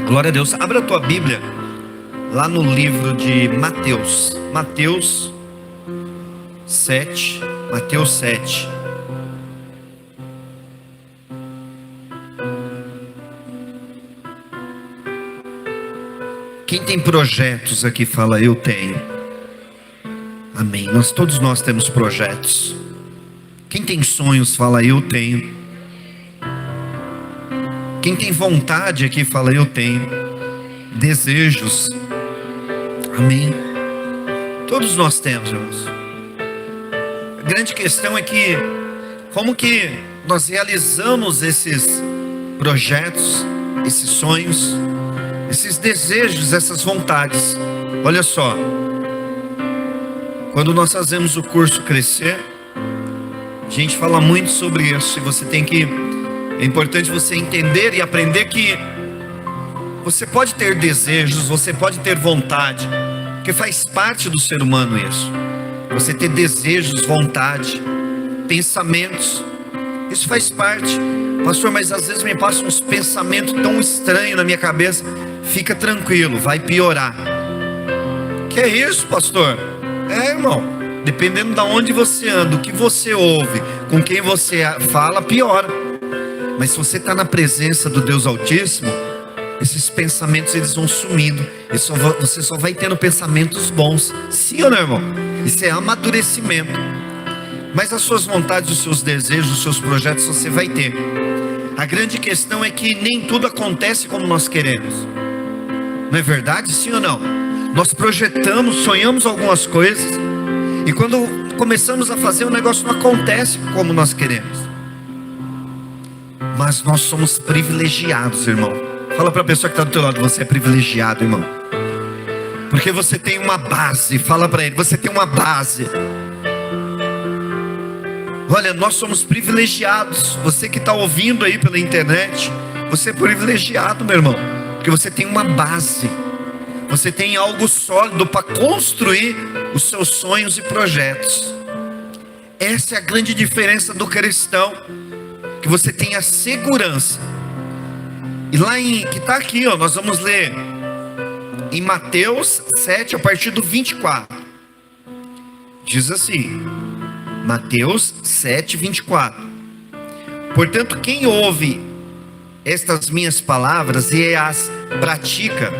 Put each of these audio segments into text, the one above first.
Glória a Deus. Abra a tua Bíblia lá no livro de Mateus. Mateus 7. Mateus 7. Quem tem projetos aqui fala: eu tenho. Amém. Todos nós temos projetos. Quem tem sonhos fala: eu tenho. Quem tem vontade aqui fala: eu tenho. Desejos. Amém. Todos nós temos, irmãos. A grande questão é que como que nós realizamos esses projetos, esses sonhos, esses desejos, essas vontades. Olha só, quando nós fazemos o curso Crescer, a gente fala muito sobre isso. É importante você entender e aprender que você pode ter desejos, você pode ter vontade, porque faz parte do ser humano isso. Você ter desejos, vontade, pensamentos, isso faz parte. Pastor, mas às vezes me passam uns pensamentos tão estranhos na minha cabeça. Fica tranquilo, vai piorar. Que é isso, pastor? Irmão, dependendo de onde você anda, o que você ouve, com quem você fala, piora. Mas se você está na presença do Deus Altíssimo, esses pensamentos eles vão sumindo. Você só vai tendo pensamentos bons. Sim ou não, irmão? Isso é amadurecimento. Mas as suas vontades, os seus desejos, os seus projetos você vai ter. A grande questão é que nem tudo acontece como nós queremos. Não é verdade? Sim ou não? Nós projetamos, sonhamos algumas coisas, e quando começamos a fazer, o negócio não acontece como nós queremos. Mas nós somos privilegiados, irmão. Fala para a pessoa que está do teu lado: você é privilegiado, irmão. Porque você tem uma base. Fala para ele: você tem uma base. Olha, nós somos privilegiados. Você que está ouvindo aí pela internet, você é privilegiado, meu irmão. Porque você tem uma base. Você tem algo sólido para construir os seus sonhos e projetos. Essa é a grande diferença do cristão. Que você tem a segurança. E lá que está aqui, ó, nós vamos ler em Mateus 7, a partir do 24. Diz assim, Mateus 7, 24. Portanto, quem ouve estas minhas palavras e as pratica,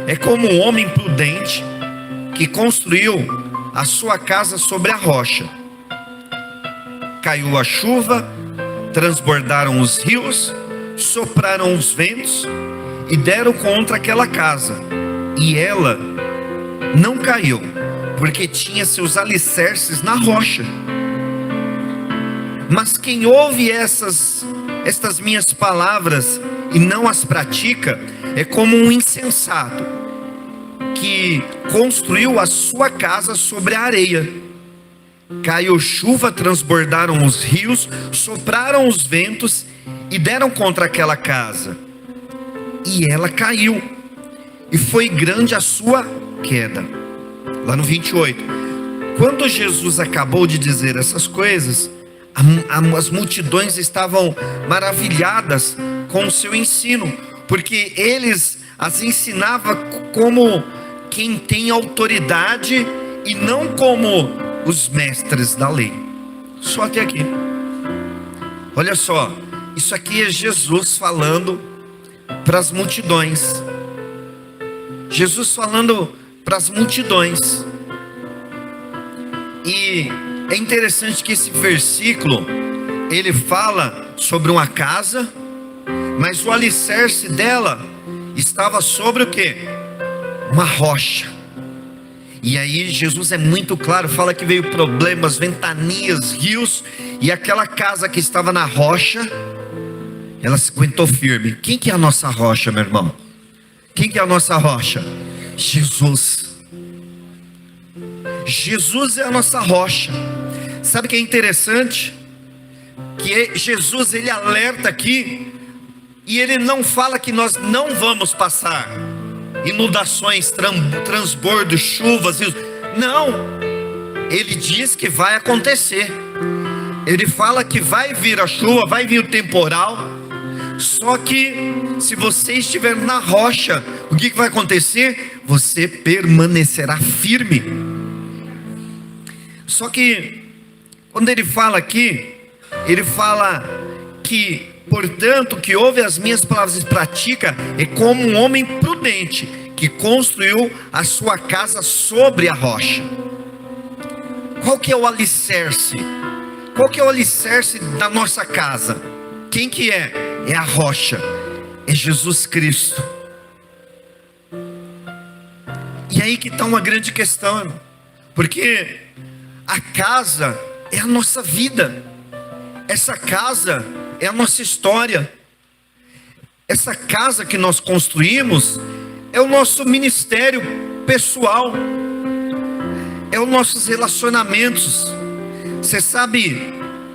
é como um homem prudente que construiu a sua casa sobre a rocha. Caiu a chuva, transbordaram os rios, sopraram os ventos e deram contra aquela casa, e ela não caiu, porque tinha seus alicerces na rocha. Mas quem ouve estas minhas palavras e não as pratica, é como um insensato que construiu a sua casa sobre a areia. Caiu chuva, transbordaram os rios, sopraram os ventos e deram contra aquela casa, e ela caiu, e foi grande a sua queda. Lá no 28. Quando Jesus acabou de dizer essas coisas, as multidões estavam maravilhadas com o seu ensino, porque eles as ensinava como quem tem autoridade e não como os mestres da lei. Só até aqui. Olha só, isso aqui é Jesus falando para as multidões. Jesus falando para as multidões. E é interessante que esse versículo, ele fala sobre uma casa, mas o alicerce dela estava sobre o quê? Uma rocha. E aí Jesus é muito claro, fala que veio problemas, ventanias, rios, e aquela casa que estava na rocha, ela se aguentou firme. Quem que é a nossa rocha, meu irmão? Quem que é a nossa rocha? Jesus. Jesus é a nossa rocha. Sabe o que é interessante? Que Jesus, ele alerta aqui, e ele não fala que nós não vamos passar inundações, transbordos, chuvas, não, ele diz que vai acontecer. Ele fala que vai vir a chuva, vai vir o temporal, Só que se você estiver na rocha, o que vai acontecer? Você permanecerá firme. Só que quando ele fala aqui, ele fala que, portanto, que ouve as minhas palavras e pratica, é como um homem prudente que construiu a sua casa sobre a rocha. Qual que é o alicerce? Qual que é o alicerce da nossa casa? Quem que é? É a rocha, é Jesus Cristo. E aí que está uma grande questão, irmão. Porque a casa é a nossa vida. Essa casa é a nossa história. Essa casa que nós construímos é o nosso ministério pessoal, é os nossos relacionamentos. Você sabe,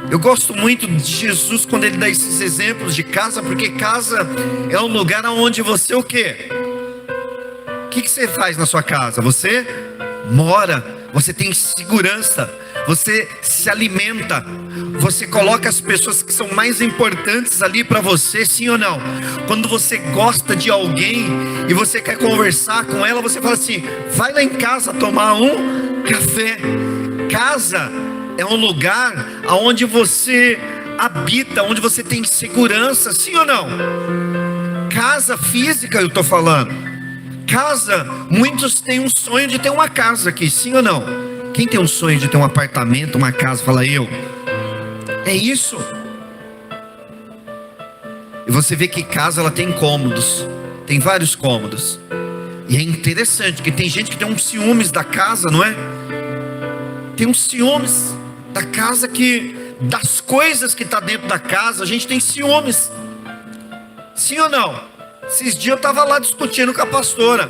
eu gosto muito de Jesus quando ele dá esses exemplos de casa, porque casa é um lugar onde você o quê? O que você faz na sua casa? Você mora, você tem segurança, você se alimenta, você coloca as pessoas que são mais importantes ali para você, sim ou não? Quando você gosta de alguém e você quer conversar com ela, você fala assim: vai lá em casa tomar um café. Casa é um lugar onde você habita, onde você tem segurança, sim ou não? Casa física eu estou falando. Casa, muitos têm um sonho de ter uma casa aqui, sim ou não? Quem tem um sonho de ter um apartamento, uma casa, fala eu. É isso. E você vê que casa ela tem cômodos, tem vários cômodos. E é interessante que tem gente que tem uns ciúmes da casa, não é? Tem uns ciúmes da casa, que das coisas que está dentro da casa, a gente tem ciúmes. Sim ou não? Esses dias eu estava lá discutindo com a pastora,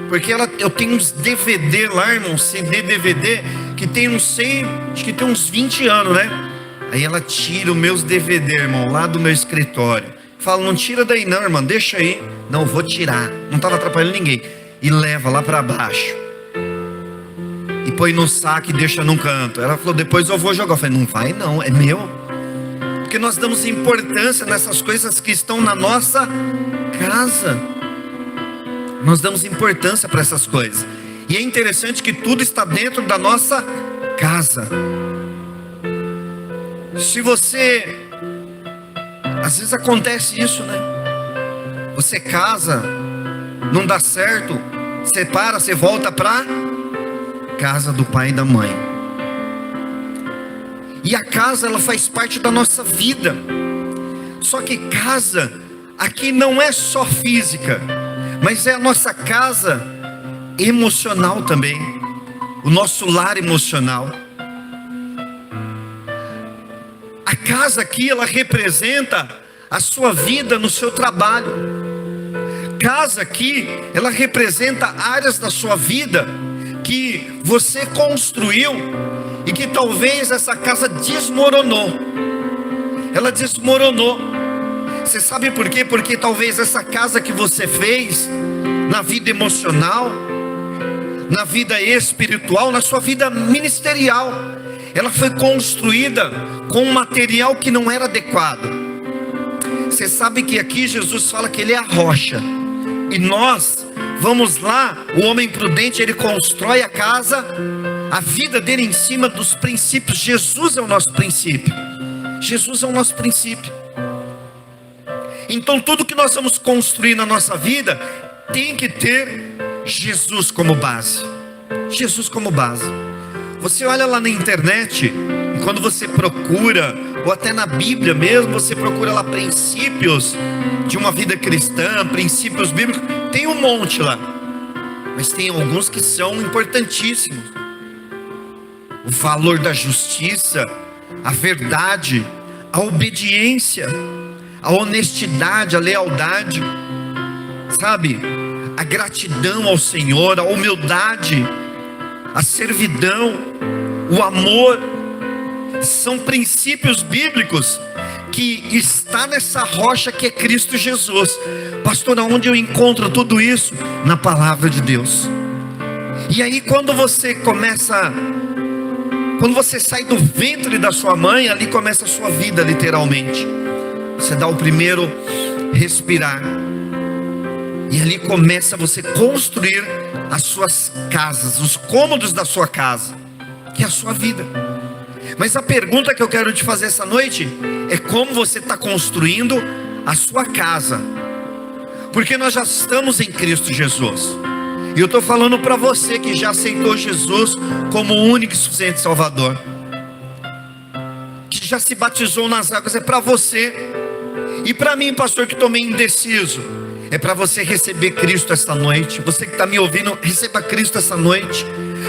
porque eu tenho uns DVD lá, irmão, CD, DVD, que tem, não sei, acho que tem uns 20 anos, né? Aí ela tira os meus DVD, irmão, lá do meu escritório. Fala: não tira daí não, irmão, deixa aí. Não, vou tirar, não estava atrapalhando ninguém. E leva lá para baixo. E põe no saco e deixa num canto. Ela falou: depois eu vou jogar. Eu falei: não vai não, é meu. Porque nós damos importância nessas coisas que estão na nossa casa. Nós damos importância para essas coisas. E é interessante que tudo está dentro da nossa casa. Se você, às vezes acontece isso, né? Você casa, não dá certo, separa, você volta para casa do pai e da mãe. E a casa, ela faz parte da nossa vida. Só que casa aqui não é só física, mas é a nossa casa emocional também, o nosso lar emocional. A casa aqui, ela representa a sua vida no seu trabalho. Casa aqui, ela representa áreas da sua vida que você construiu e que talvez essa casa desmoronou. Ela desmoronou. Você sabe por quê? Porque talvez essa casa que você fez na vida emocional, na vida espiritual, na sua vida ministerial, ela foi construída com um material que não era adequado. Você sabe que aqui Jesus fala que Ele é a rocha, e nós vamos lá, o homem prudente, ele constrói a casa, a vida dele em cima dos princípios. Jesus é o nosso princípio. Jesus é o nosso princípio. Então tudo que nós vamos construir na nossa vida tem que ter Jesus como base. Jesus como base. Você olha lá na internet, e quando você procura, ou até na Bíblia mesmo, você procura lá princípios de uma vida cristã, princípios bíblicos, tem um monte lá, mas tem alguns que são importantíssimos. O valor da justiça, a verdade, a obediência, a honestidade, a lealdade, sabe? A gratidão ao Senhor, a humildade, a servidão, o amor, são princípios bíblicos que está nessa rocha que é Cristo Jesus. Pastor, aonde eu encontro tudo isso? Na palavra de Deus. E aí quando você sai do ventre da sua mãe, ali começa a sua vida literalmente. Você dá o primeiro respirar. E ali começa você construir as suas casas, os cômodos da sua casa, que é a sua vida. Mas a pergunta que eu quero te fazer essa noite é como você está construindo a sua casa. Porque nós já estamos em Cristo Jesus. E eu estou falando para você que já aceitou Jesus como o único e suficiente Salvador, que já se batizou nas águas, é para você. E para mim, pastor, que estou meio indeciso, é para você receber Cristo esta noite. Você que está me ouvindo, receba Cristo esta noite,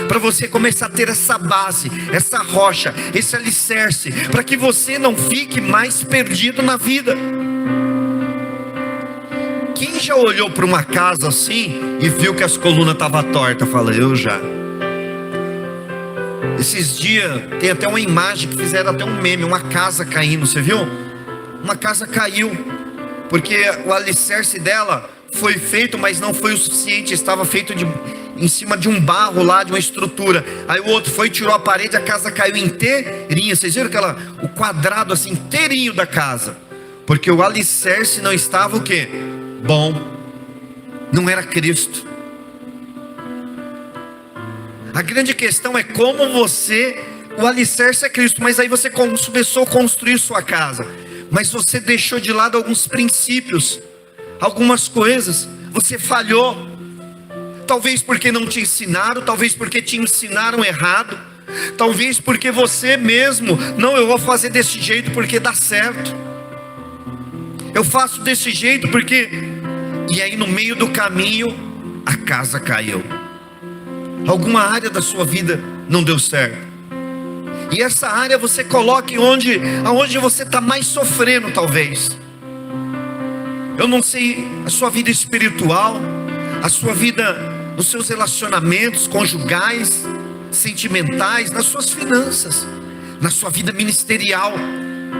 para você começar a ter essa base, essa rocha, esse alicerce, para que você não fique mais perdido na vida. Quem já olhou para uma casa assim e viu que as colunas estavam tortas? Fala, eu já. Esses dias tem até uma imagem que fizeram até um meme, uma casa caindo, você viu? Uma casa caiu, porque o alicerce dela foi feito, mas não foi o suficiente. Estava feito em cima de um barro lá, de uma estrutura. Aí o outro foi, tirou a parede, a casa caiu inteirinha. Vocês viram o quadrado assim, inteirinho da casa? Porque o alicerce não estava o quê? Bom, não era Cristo. A grande questão é como o alicerce é Cristo, mas aí você começou a construir sua casa, mas você deixou de lado alguns princípios, algumas coisas, você falhou, talvez porque não te ensinaram, talvez porque te ensinaram errado, talvez porque você mesmo, não, eu vou fazer desse jeito porque dá certo, eu faço desse jeito porque... E aí no meio do caminho, a casa caiu. Alguma área da sua vida não deu certo. E essa área você coloque aonde você está mais sofrendo talvez. Eu não sei, a sua vida espiritual, a sua vida nos seus relacionamentos conjugais, sentimentais, nas suas finanças, na sua vida ministerial.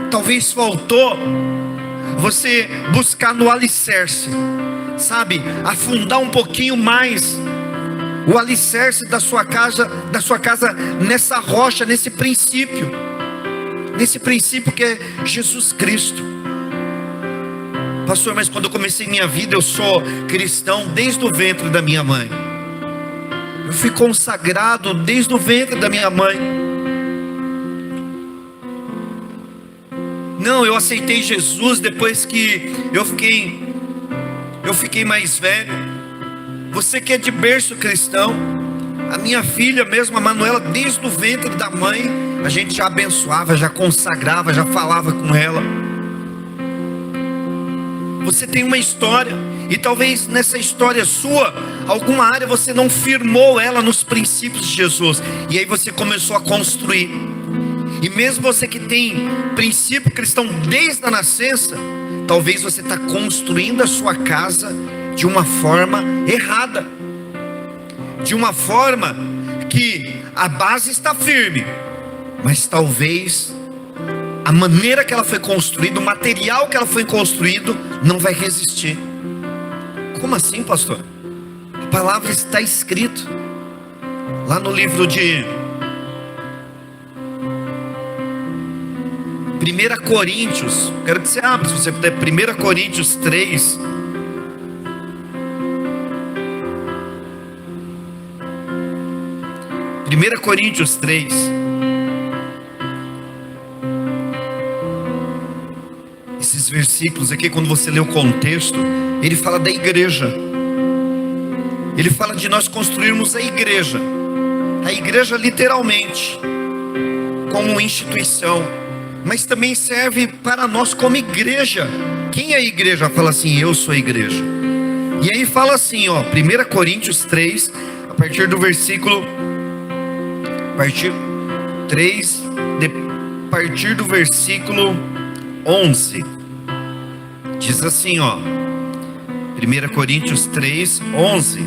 Talvez faltou você buscar no alicerce, sabe, afundar um pouquinho mais o alicerce da sua casa nessa rocha, nesse princípio que é Jesus Cristo. Pastor, mas quando eu comecei minha vida, eu sou cristão desde o ventre da minha mãe, eu fui consagrado desde o ventre da minha mãe. Não, eu aceitei Jesus depois que eu fiquei mais velho. Você que é de berço cristão, a minha filha mesmo, a Manuela, desde o ventre da mãe, a gente já abençoava, já consagrava, já falava com ela. Você tem uma história, e talvez nessa história sua, alguma área você não firmou ela nos princípios de Jesus, e aí você começou a construir. E mesmo você que tem princípio cristão desde a nascença, talvez você está construindo a sua casa de uma forma errada, de uma forma que a base está firme, mas talvez a maneira que ela foi construída, o material que ela foi construído, não vai resistir. Como assim, pastor? A palavra está escrito lá no livro de 1 Coríntios, quero que você abra, se você puder, 1 Coríntios 3. Primeira Coríntios 3. Esses versículos aqui, quando você lê o contexto, ele fala da igreja. Ele fala de nós construirmos a igreja literalmente, como instituição, mas também serve para nós como igreja. Quem é a igreja? Fala assim, eu sou a igreja. E aí fala assim, 1 Coríntios 3, a partir do versículo, a partir do versículo 11, diz assim, 1 Coríntios 3, 11: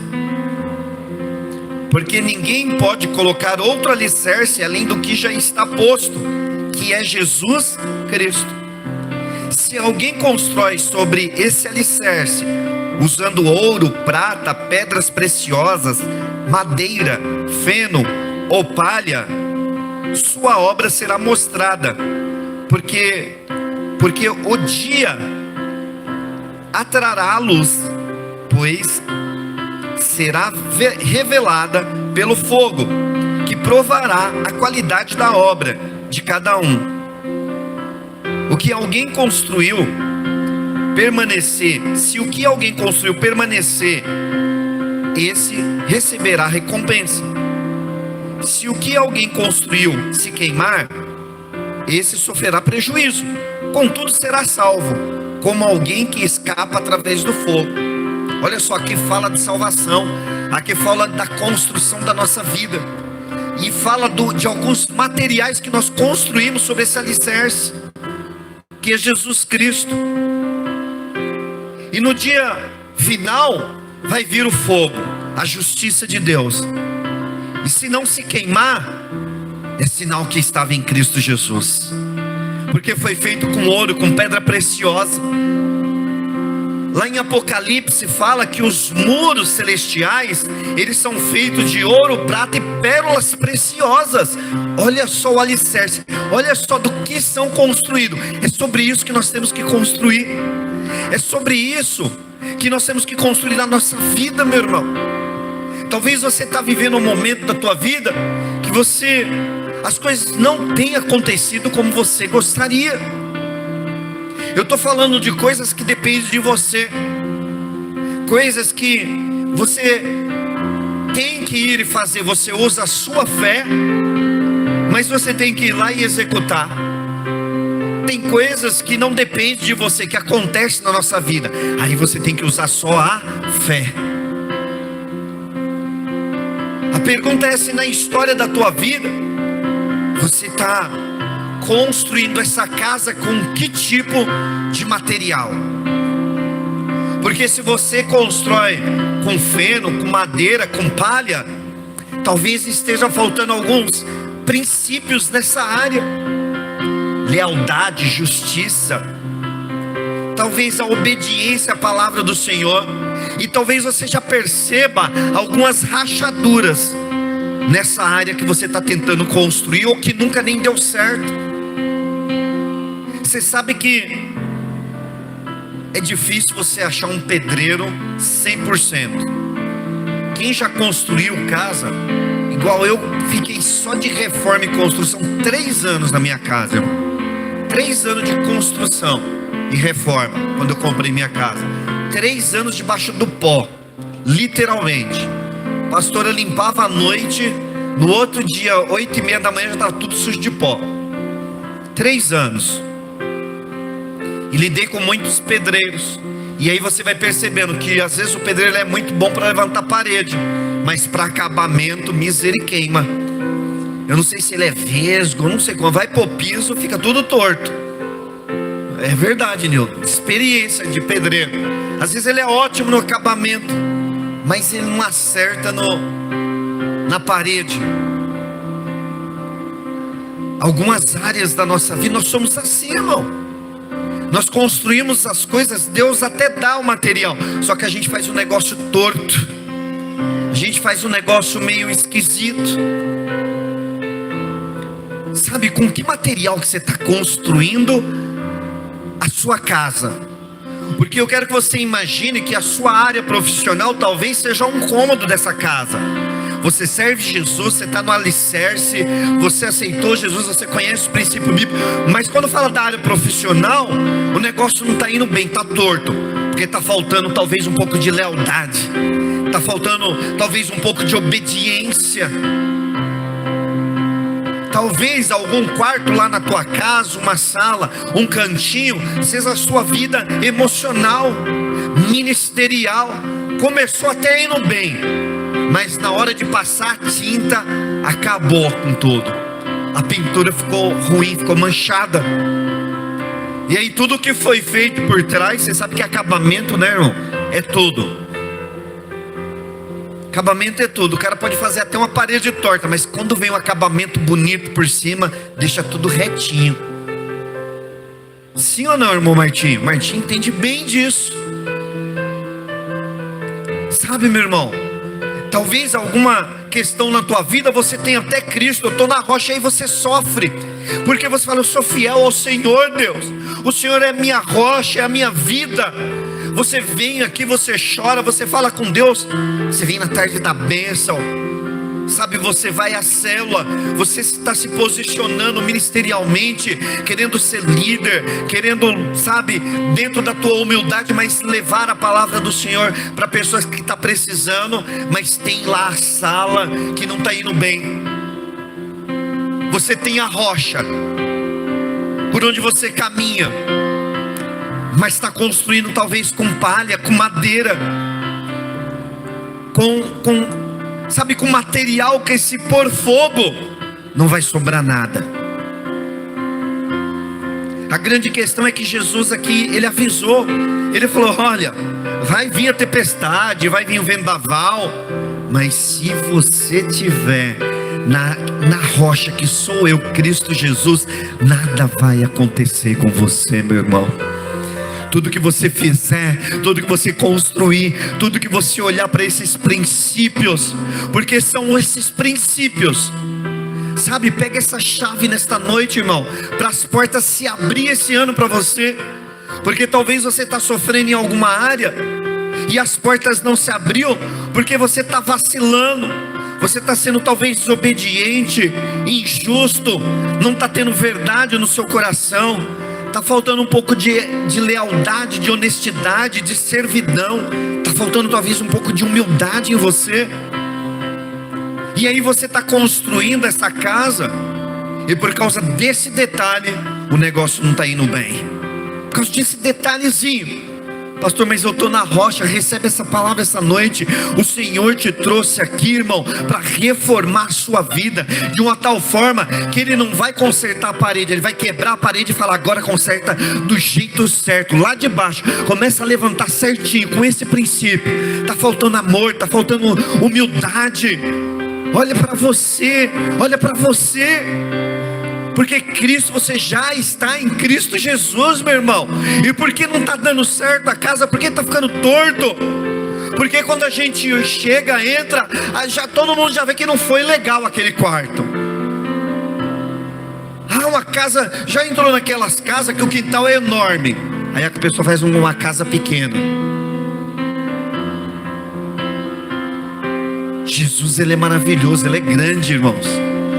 porque ninguém pode colocar outro alicerce além do que já está posto, que é Jesus Cristo. Se alguém constrói sobre esse alicerce, usando ouro, prata, pedras preciosas, madeira, feno ou palha, sua obra será mostrada, porque porque o dia atrará a luz, pois será revelada pelo fogo, que provará a qualidade da obra de cada um. O que alguém construiu permanecer, se o que alguém construiu permanecer, esse receberá recompensa. Se o que alguém construiu se queimar, esse sofrerá prejuízo, contudo será salvo, como alguém que escapa através do fogo. Olha só, aqui fala de salvação, aqui fala da construção da nossa vida, e fala de alguns materiais que nós construímos sobre esse alicerce, que é Jesus Cristo. E no dia final vai vir o fogo, a justiça de Deus. E se não se queimar, é sinal que estava em Cristo Jesus, porque foi feito com ouro, com pedra preciosa. Lá em Apocalipse fala que os muros celestiais, eles são feitos de ouro, prata e pérolas preciosas. Olha só o alicerce, olha só do que são construídos. É sobre isso que nós temos que construir. É sobre isso que nós temos que construir na nossa vida, meu irmão. Talvez você está vivendo um momento da tua vida que as coisas não têm acontecido como você gostaria. Eu estou falando de coisas que dependem de você, coisas que você tem que ir e fazer. Você usa a sua fé, mas você tem que ir lá e executar. Tem coisas que não dependem de você, que acontecem na nossa vida, aí você tem que usar só a fé. A pergunta é se na história da tua vida você está construindo essa casa com que tipo de material? Porque se você constrói com feno, com madeira, com palha, talvez esteja faltando alguns princípios nessa área: lealdade, justiça, talvez a obediência à palavra do Senhor. E talvez você já perceba algumas rachaduras nessa área que você está tentando construir, ou que nunca nem deu certo. Você sabe que é difícil você achar um pedreiro 100%. Quem já construiu casa, igual eu, fiquei só de reforma e construção 3 anos na minha casa, irmão. 3 anos de construção e reforma, quando eu comprei minha casa. 3 anos debaixo do pó, literalmente. A pastora limpava à noite, no outro dia, 8h30 da manhã, já estava tudo sujo de pó. 3 anos. E lidei com muitos pedreiros. E aí você vai percebendo que às vezes o pedreiro é muito bom para levantar parede, mas para acabamento, misericórdia. Eu não sei se ele é vesgo, não sei como. Vai pro piso, fica tudo torto. É verdade, Nilton. Experiência de pedreiro. Às vezes ele é ótimo no acabamento, mas ele não acerta na parede. Algumas áreas da nossa vida nós somos assim, irmão. Nós construímos as coisas, Deus até dá o material, só que a gente faz um negócio torto, a gente faz um negócio meio esquisito. Sabe com que material que você está construindo a sua casa? Porque eu quero que você imagine que a sua área profissional talvez seja um cômodo dessa casa. Você serve Jesus, você está no alicerce, você aceitou Jesus, você conhece o princípio bíblico. Mas quando fala da área profissional, o negócio não está indo bem, está torto. Porque está faltando talvez um pouco de lealdade, está faltando talvez um pouco de obediência. Talvez algum quarto lá na tua casa, uma sala, um cantinho, seja a sua vida emocional, ministerial. Começou até indo bem, mas na hora de passar a tinta, acabou com tudo. A pintura ficou ruim, ficou manchada. E aí tudo que foi feito por trás, você sabe que acabamento, né, irmão? É tudo. Acabamento é tudo. O cara pode fazer até uma parede torta, mas quando vem um acabamento bonito por cima, deixa tudo retinho. Sim ou não, irmão Martinho? Martinho entende bem disso. Sabe, meu irmão, talvez alguma questão na tua vida, você tenha até Cristo, eu estou na rocha, aí você sofre, porque você fala: eu sou fiel ao Senhor, Deus. o Senhor é minha rocha, é a minha vida. Você vem aqui, você chora, você fala com Deus, você vem na tarde da bênção, sabe, você vai à célula, você está se posicionando ministerialmente, querendo ser líder, querendo, sabe, dentro da tua humildade, mas levar a palavra do Senhor para pessoas que estão precisando, mas tem lá a sala que não está indo bem. Você tem a rocha por onde você caminha, mas está construindo talvez com palha, com madeira, com material que se pôr fogo, não vai sobrar nada. A grande questão é que Jesus aqui, ele avisou, ele falou, olha, vai vir a tempestade, vai vir o vendaval, mas se você tiver na rocha que sou eu, Cristo Jesus, nada vai acontecer com você, meu irmão. Tudo que você fizer, tudo que você construir, tudo que você olhar para esses princípios, porque são esses princípios, sabe, pega essa chave nesta noite, irmão, para as portas se abrir esse ano para você, porque talvez você está sofrendo em alguma área, e as portas não se abriu, porque você está vacilando, você está sendo talvez desobediente, injusto, não está tendo verdade no seu coração, está faltando um pouco de lealdade, de honestidade, de servidão, está faltando talvez um pouco de humildade em você, e aí você está construindo essa casa, e por causa desse detalhe, o negócio não está indo bem, por causa desse detalhezinho. Pastor, mas eu estou na rocha. Recebe essa palavra essa noite. O Senhor te trouxe aqui, irmão, para reformar a sua vida de uma tal forma que Ele não vai consertar a parede, Ele vai quebrar a parede e falar, agora conserta do jeito certo, lá de baixo, começa a levantar certinho, com esse princípio. Está faltando amor, está faltando humildade. Olha para você, olha para você, porque Cristo, você já está em Cristo Jesus, meu irmão. E por que não está dando certo a casa? Porque está ficando torto. Porque quando a gente chega, entra, já todo mundo já vê que não foi legal aquele quarto. Uma casa, já entrou naquelas casas que o quintal é enorme, aí a pessoa faz uma casa pequena. Jesus, Ele é maravilhoso, Ele é grande, irmãos.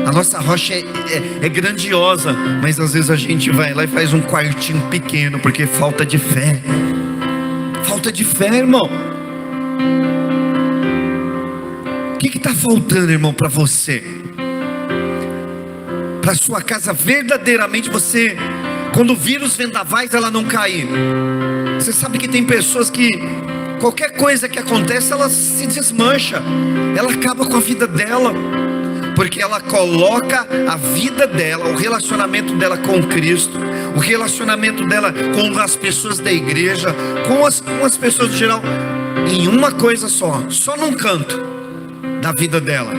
A nossa rocha é grandiosa, mas às vezes a gente vai lá e faz um quartinho pequeno, porque falta de fé. Falta de fé, irmão. O que está faltando, irmão, para você? Para sua casa verdadeiramente, você, quando vir os vendavais, ela não cair. Você sabe que tem pessoas que qualquer coisa que acontece, ela se desmancha, ela acaba com a vida dela, porque ela coloca a vida dela, o relacionamento dela com Cristo, o relacionamento dela com as pessoas da igreja, com as pessoas em geral, em uma coisa só num canto da vida dela.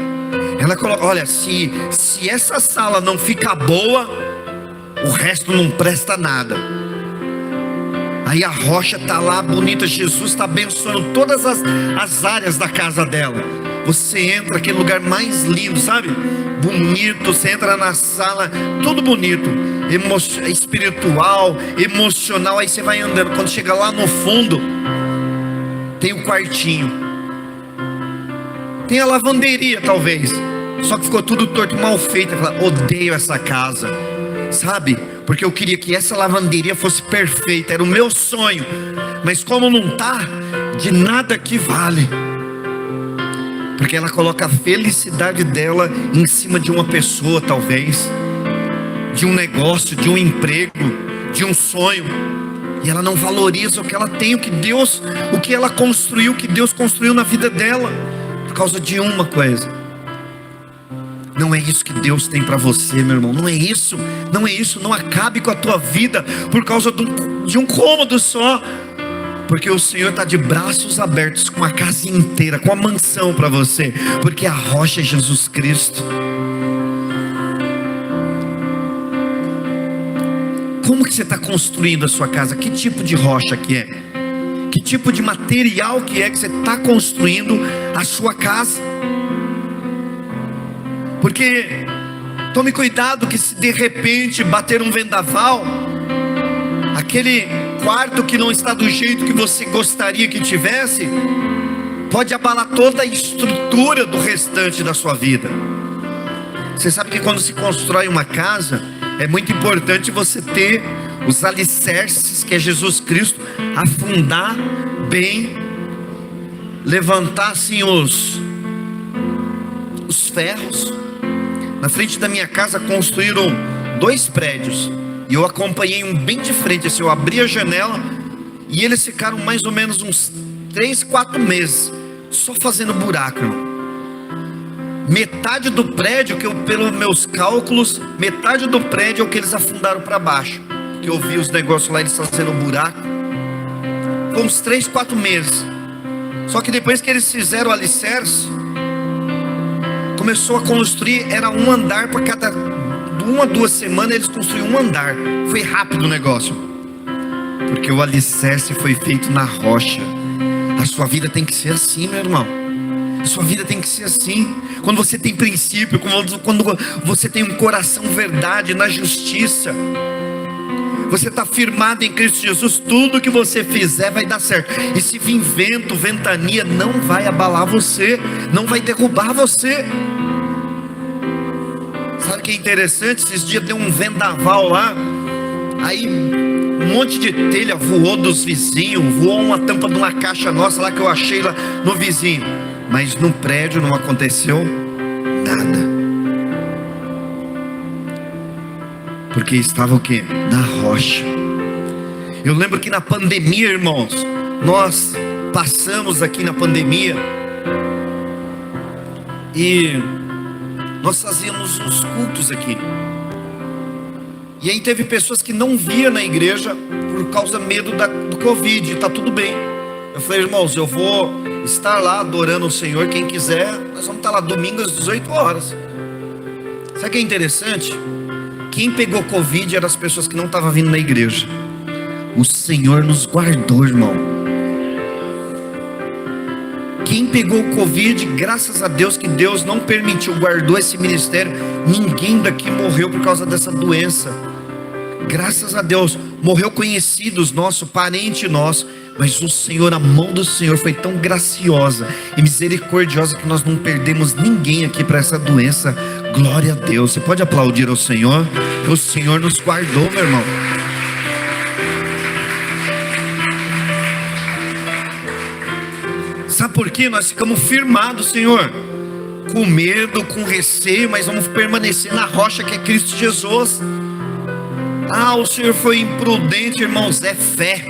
Ela coloca, olha, se essa sala não ficar boa, o resto não presta nada. Aí a rocha está lá bonita, Jesus está abençoando todas as áreas da casa dela. Você entra aquele lugar mais lindo, sabe? Bonito, você entra na sala, tudo bonito, espiritual, emocional. Aí você vai andando, quando chega lá no fundo, tem um quartinho, tem a lavanderia talvez, só que ficou tudo torto, mal feito. Fala, odeio essa casa, sabe? Porque eu queria que essa lavanderia fosse perfeita, era o meu sonho, mas como não está, de nada que vale. Porque ela coloca a felicidade dela em cima de uma pessoa, talvez, de um negócio, de um emprego, de um sonho, e ela não valoriza o que ela tem, o que ela construiu, o que Deus construiu na vida dela, por causa de uma coisa. Não é isso que Deus tem para você, meu irmão. Não é isso, não é isso. Não acabe com a tua vida por causa de um cômodo só, porque o Senhor está de braços abertos com a casa inteira, com a mansão para você, porque a rocha é Jesus Cristo. Como que você está construindo a sua casa? Que tipo de rocha que é? Que tipo de material que você está construindo a sua casa? Porque tome cuidado que se de repente bater um vendaval, aquele quarto que não está do jeito que você gostaria que tivesse, pode abalar toda a estrutura do restante da sua vida. Você sabe que quando se constrói uma casa, é muito importante você ter os alicerces, que é Jesus Cristo, afundar bem, levantar assim os ferros. Na frente da minha casa construíram 2 prédios, e eu acompanhei um bem de frente, assim, eu abri a janela, e eles ficaram mais ou menos uns 3, 4 meses, só fazendo buraco, irmão. Metade do prédio, pelos meus cálculos, metade do prédio é o que eles afundaram para baixo, que eu vi os negócios lá, eles fazendo buraco, com uns 3, 4 meses. Só que depois que eles fizeram o alicerce, começou a construir, era um andar para cada 1 a 2 semanas, eles construíram um andar. Foi rápido o negócio, porque o alicerce foi feito na rocha. A sua vida tem que ser assim, meu irmão. A sua vida tem que ser assim. Quando você tem princípio, quando você tem um coração verdade na justiça, você está firmado em Cristo Jesus, tudo que você fizer vai dar certo. E se vir vento, ventania, não vai abalar você, não vai derrubar você. Sabe o que é interessante? Esses dias deu um vendaval lá, aí um monte de telha voou dos vizinhos, voou uma tampa de uma caixa nossa lá que eu achei lá no vizinho, mas no prédio não aconteceu nada. Porque estava o quê? Na rocha. Eu lembro que na pandemia, irmãos, nós passamos aqui na pandemia, e nós fazíamos os cultos aqui, e aí teve pessoas que não via na igreja por causa do medo do Covid. Tá tudo bem. Eu falei, irmãos, eu vou estar lá adorando o Senhor, quem quiser, nós vamos estar lá domingo às 18 horas. Sabe o que é interessante? Quem pegou Covid eram as pessoas que não estavam vindo na igreja. O Senhor nos guardou, irmão. Quem pegou Covid, graças a Deus que Deus não permitiu, guardou esse ministério. Ninguém daqui morreu por causa dessa doença. Graças a Deus. Morreu conhecidos nossos, parente nosso, mas o Senhor, a mão do Senhor foi tão graciosa e misericordiosa que nós não perdemos ninguém aqui para essa doença. Glória a Deus. Você pode aplaudir ao Senhor? O Senhor nos guardou, meu irmão. Sabe por quê? Nós ficamos firmados, Senhor, com medo, com receio, mas vamos permanecer na rocha que é Cristo Jesus. Ah, o Senhor foi imprudente, irmãos. É fé.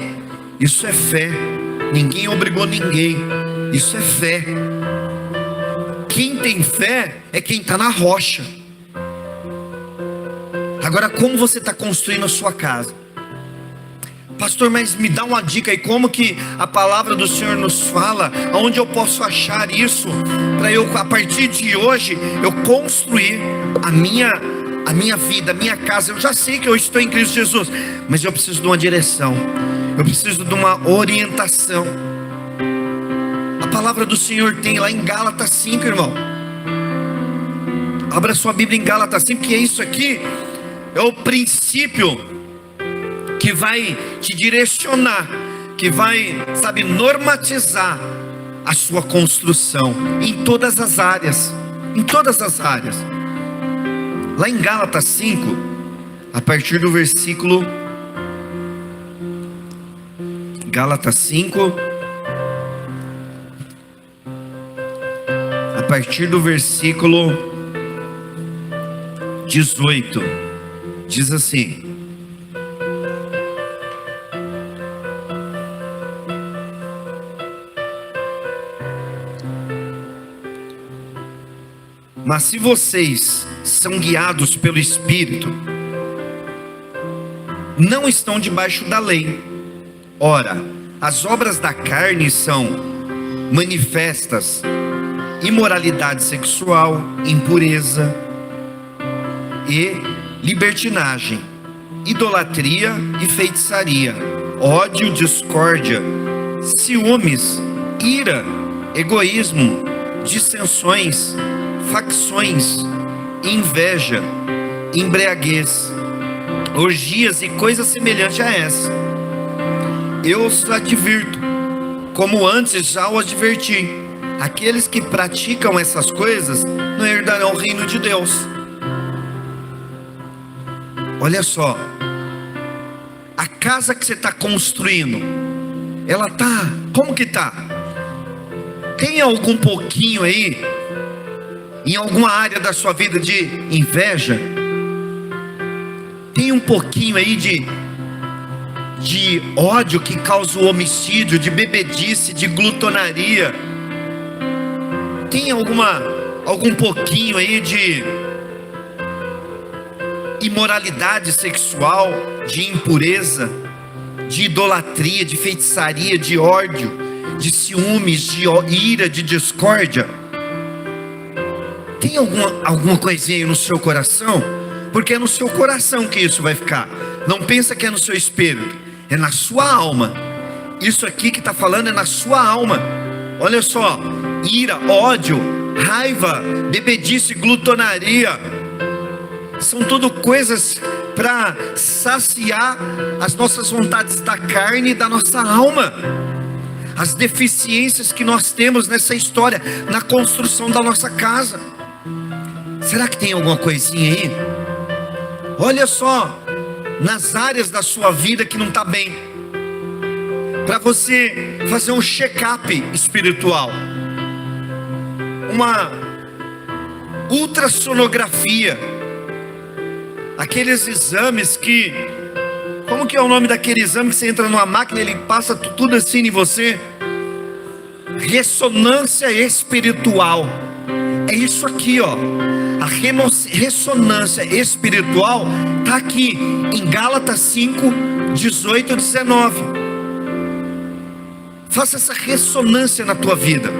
Isso é fé. Ninguém obrigou ninguém. Isso é fé. Quem tem fé é quem está na rocha. Agora, como você está construindo a sua casa? Pastor, mas me dá uma dica aí, como que a palavra do Senhor nos fala, aonde eu posso achar isso, para eu, a partir de hoje, eu construir a minha vida, a minha casa. Eu já sei que eu estou em Cristo Jesus, mas eu preciso de uma direção, eu preciso de uma orientação. A palavra do Senhor tem lá em Gálatas 5, irmão. Abra sua Bíblia em Gálatas 5, que é isso aqui, é o princípio que vai te direcionar, que vai, sabe, normatizar a sua construção em todas as áreas, em todas as áreas. Lá em Gálatas 5, a partir do versículo Gálatas 5, a partir do versículo 18, diz assim: mas se vocês são guiados pelo Espírito, não estão debaixo da lei. Ora, as obras da carne são manifestas: imoralidade sexual, impureza e libertinagem, idolatria e feitiçaria, ódio, discórdia, ciúmes, ira, egoísmo, dissensões, facções, inveja, embriaguez, orgias e coisas semelhantes a essa. eu os advirto, como antes já o adverti: aqueles que praticam essas coisas não herdarão o reino de Deus. Olha só, a casa que você está construindo, ela está, como que está? Tem algum pouquinho aí, em alguma área da sua vida, de inveja? Tem um pouquinho aí de ódio que causa o homicídio, de bebedice, de glutonaria? Tem algum pouquinho aí de imoralidade sexual, de impureza, de idolatria, de feitiçaria, de ódio, de ciúmes, de ira, de discórdia? Tem alguma coisinha aí no seu coração? Porque é no seu coração que isso vai ficar. Não pensa que é no seu espírito, é na sua alma. Isso aqui que está falando é na sua alma. Olha só: ira, ódio, raiva, bebedice, glutonaria, são tudo coisas para saciar as nossas vontades da carne e da nossa alma. As deficiências que nós temos nessa história, na construção da nossa casa. Será que tem alguma coisinha aí? Olha só, nas áreas da sua vida que não está bem, para você fazer um check-up espiritual, uma ultrassonografia, aqueles exames que, como que é o nome daquele exame que você entra numa máquina e ele passa tudo assim em você? Ressonância espiritual. É isso aqui, ó. A ressonância espiritual está aqui em Gálatas 5, 18 e 19. Faça essa ressonância na tua vida.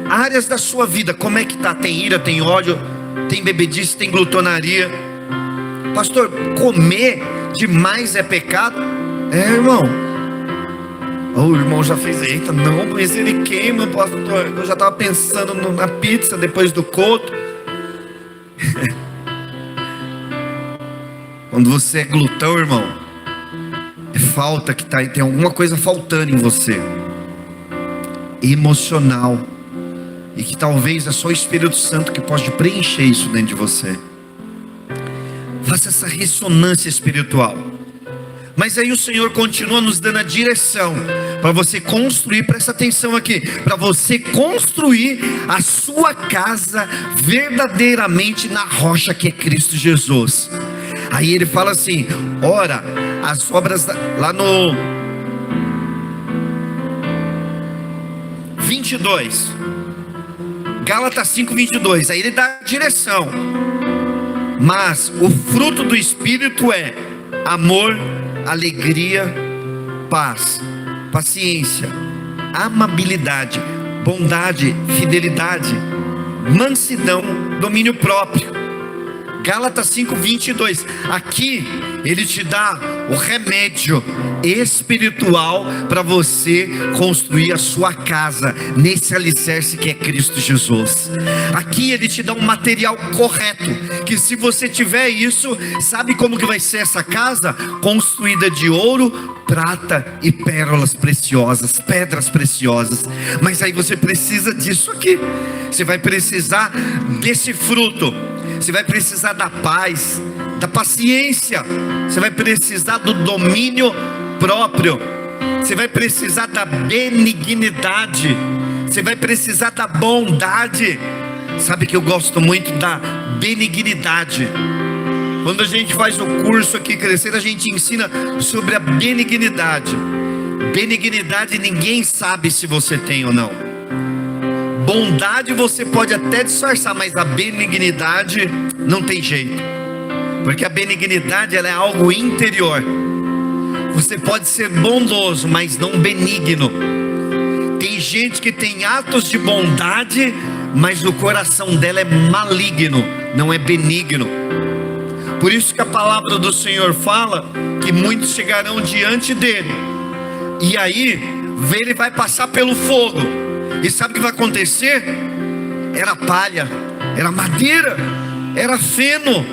Áreas da sua vida, como é que está? Tem ira, tem ódio, tem bebedice, tem glutonaria. Pastor, comer demais é pecado? É, irmão. O irmão já fez, eita, não, mas ele queima, pastor. Eu já estava pensando na pizza depois do culto. Quando você é glutão, irmão, é falta que tem alguma coisa faltando em você, emocional, e que talvez é só o Espírito Santo que pode preencher isso dentro de você. Faça essa ressonância espiritual. Mas aí o Senhor continua nos dando a direção para você construir, presta atenção aqui, para você construir a sua casa verdadeiramente na rocha que é Cristo Jesus. Aí ele fala assim: ora, as obras lá no 22, Gálatas 5, 22, aí ele dá a direção: mas o fruto do Espírito é amor, alegria, paz, paciência, amabilidade, bondade, fidelidade, mansidão, domínio próprio. Gálatas 5, 22. Aqui ele te dá o remédio espiritual para você construir a sua casa nesse alicerce que é Cristo Jesus. Aqui ele te dá um material correto, que se você tiver isso, sabe como que vai ser essa casa? Construída de ouro, prata e pérolas preciosas, pedras preciosas. Mas aí você precisa disso aqui. Você vai precisar desse fruto. Você vai precisar da paz, da paciência. Você vai precisar do domínio próprio. Você vai precisar da benignidade. Você vai precisar da bondade. Sabe que eu gosto muito da benignidade. Quando a gente faz o curso aqui Crescer, a gente ensina sobre a benignidade. Benignidade ninguém sabe se você tem ou não. Bondade você pode até disfarçar, mas a benignidade não tem jeito. Porque a benignidade ela é algo interior. Você pode ser bondoso, mas não benigno. Tem gente que tem atos de bondade, mas o coração dela é maligno, não é benigno. Por isso que a palavra do Senhor fala que muitos chegarão diante dele, e aí ele vai passar pelo fogo. E sabe o que vai acontecer? Era palha, era madeira, era feno,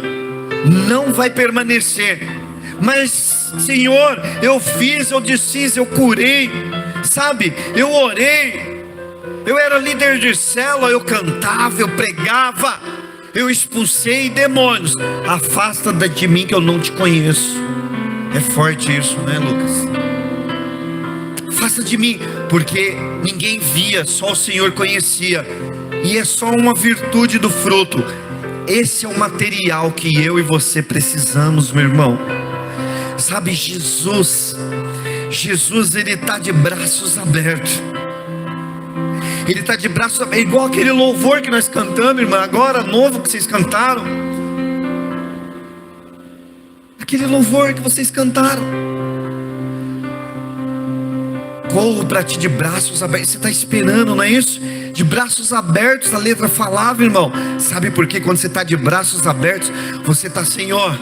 não vai permanecer. Mas Senhor, eu fiz, eu desfiz, eu curei, sabe, eu orei, eu era líder de célula, eu cantava, eu pregava, eu expulsei demônios. Afasta de mim que eu não te conheço. É forte isso, né, Lucas? Afasta de mim, porque ninguém via, só o Senhor conhecia. E é só uma virtude do fruto. Esse é o material que eu e você precisamos, meu irmão. Sabe, Jesus, ele está de braços abertos. Ele está de braços abertos, igual aquele louvor que nós cantamos, irmã, agora, novo que vocês cantaram. Aquele louvor que vocês cantaram. Corro para ti de braços abertos. Você está esperando, não é isso? De braços abertos, a letra falava, irmão. Sabe por quê? Quando você está de braços abertos, você está, Senhor,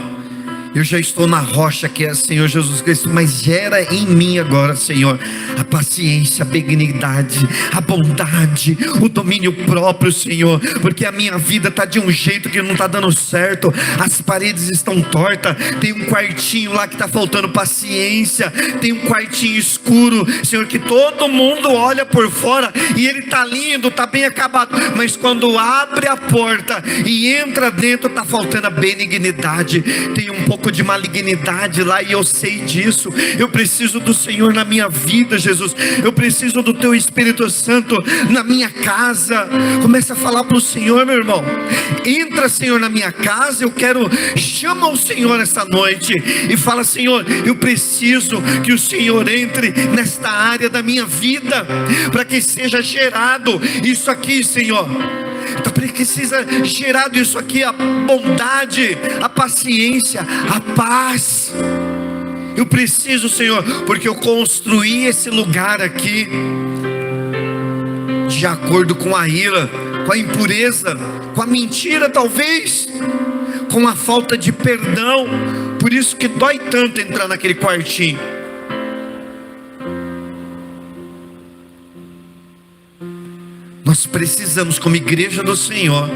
eu já estou na rocha que é o Senhor Jesus Cristo, mas gera em mim agora, Senhor, a paciência, a benignidade, a bondade, o domínio próprio, Senhor, porque a minha vida está de um jeito que não está dando certo, as paredes estão tortas, tem um quartinho lá que está faltando paciência, tem um quartinho escuro, Senhor, que todo mundo olha por fora e ele está lindo, está bem acabado, mas quando abre a porta e entra dentro, está faltando a benignidade, tem um pouco de malignidade lá, e eu sei disso. Eu preciso do Senhor na minha vida, Jesus. Eu preciso do teu Espírito Santo na minha casa. Começa a falar para o Senhor, meu irmão. Entra, Senhor, na minha casa. Eu quero, chama o Senhor essa noite e fala: Senhor, eu preciso que o Senhor entre nesta área da minha vida, para que seja gerado isso aqui, Senhor. Então precisa gerar isso aqui, a bondade, a paciência, a paz. Eu preciso, Senhor, porque eu construí esse lugar aqui de acordo com a ira, com a impureza, com a mentira talvez, com a falta de perdão. Por isso que dói tanto entrar naquele quartinho. Nós precisamos, como igreja do Senhor,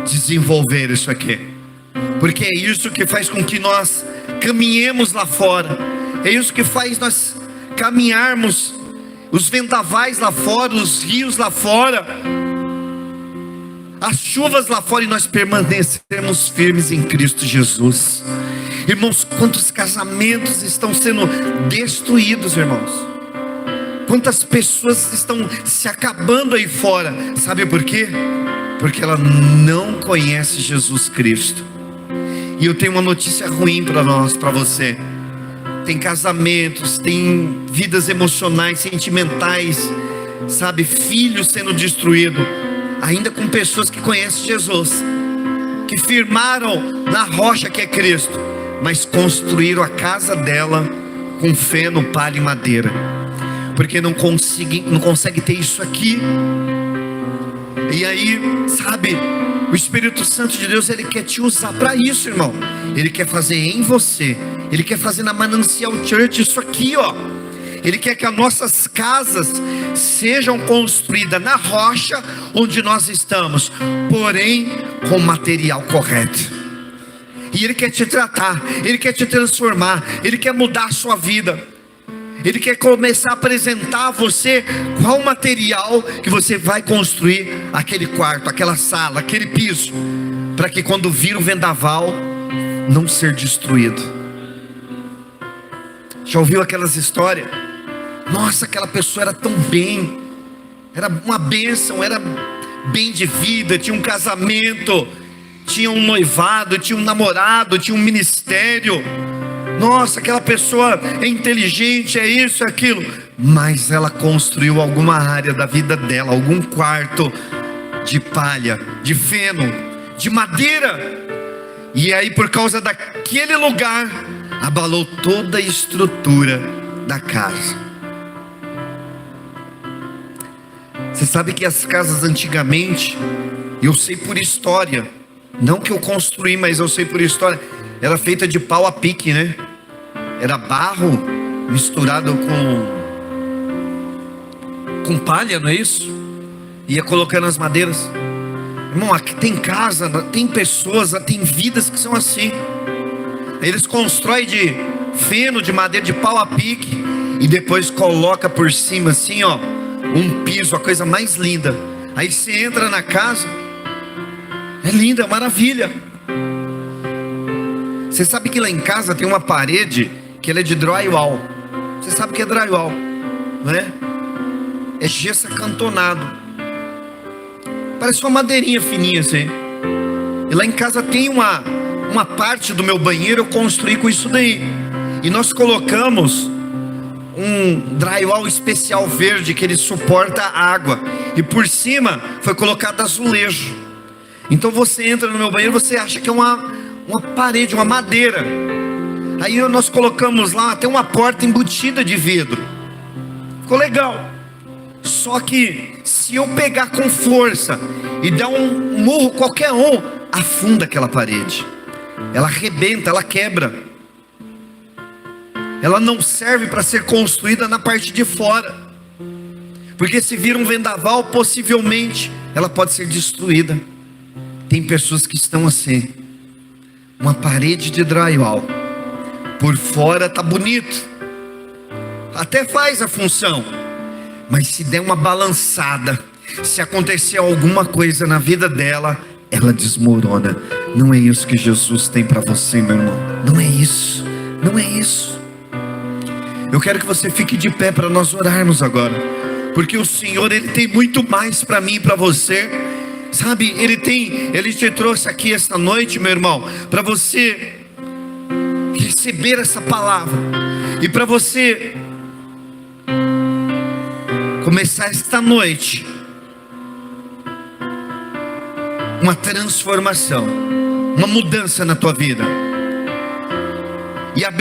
desenvolver isso aqui, porque é isso que faz com que nós caminhemos lá fora, é isso que faz nós caminharmos os vendavais lá fora, os rios lá fora, as chuvas lá fora, e nós permanecermos firmes em Cristo Jesus. Irmãos, quantos casamentos estão sendo destruídos, irmãos? Quantas pessoas estão se acabando aí fora? Sabe por quê? Porque ela não conhece Jesus Cristo. E eu tenho uma notícia ruim para nós, para você. Tem casamentos, tem vidas emocionais, sentimentais, sabe, filhos sendo destruídos, ainda com pessoas que conhecem Jesus, que firmaram na rocha que é Cristo, mas construíram a casa dela com feno, palha e madeira, porque não consegue ter isso aqui. E aí, sabe, o Espírito Santo de Deus, ele quer te usar para isso, irmão. Ele quer fazer em você, ele quer fazer na Manancial Church isso aqui, ó. Ele quer que as nossas casas sejam construídas na rocha onde nós estamos, porém com material correto. E ele quer te tratar, ele quer te transformar, ele quer mudar a sua vida. Ele quer começar a apresentar a você qual material que você vai construir aquele quarto, aquela sala, aquele piso, para que quando vir o vendaval, não ser destruído. Já ouviu aquelas histórias? Nossa, aquela pessoa era tão bem, era uma bênção, era bem de vida, tinha um casamento, tinha um noivado, tinha um namorado, tinha um ministério. Nossa, aquela pessoa é inteligente, é isso, é aquilo. Mas ela construiu alguma área da vida dela, algum quarto de palha, de feno, de madeira. E aí, por causa daquele lugar, abalou toda a estrutura da casa. Você sabe que as casas antigamente, eu sei por história, não que eu construí, mas eu sei por história, era feita de pau a pique, né? Era barro misturado com palha, não é isso? Ia colocando as madeiras. Irmão, aqui tem casa, tem pessoas, tem vidas que são assim. Eles constroem feno de madeira de pau a pique, e depois coloca por cima assim, ó, um piso, a coisa mais linda. Aí você entra na casa, é linda, é maravilha. Você sabe que lá em casa tem uma parede que ela é de drywall. Você sabe que é drywall, não é? É gesso acantonado, parece uma madeirinha fininha assim. E lá em casa tem uma parte do meu banheiro, eu construí com isso daí. E nós colocamos um drywall especial verde que ele suporta a água. E por cima foi colocado azulejo. Então você entra no meu banheiro, você acha que é uma parede, uma madeira. Aí nós colocamos lá até uma porta embutida de vidro. Ficou legal. Só que se eu pegar com força e dar um murro qualquer um, afunda aquela parede. Ela arrebenta, ela quebra. Ela não serve para ser construída na parte de fora, porque se vir um vendaval, possivelmente ela pode ser destruída. Tem pessoas que estão assim, uma parede de drywall, por fora tá bonito, até faz a função, mas se der uma balançada, se acontecer alguma coisa na vida dela, ela desmorona. Não é isso que Jesus tem para você, meu irmão. Não é isso, não é isso. Eu quero que você fique de pé para nós orarmos agora, porque o Senhor, Ele tem muito mais para mim e para você, sabe? Ele te trouxe aqui esta noite, meu irmão, para você receber essa palavra, e para você começar esta noite uma transformação, uma mudança na tua vida. E a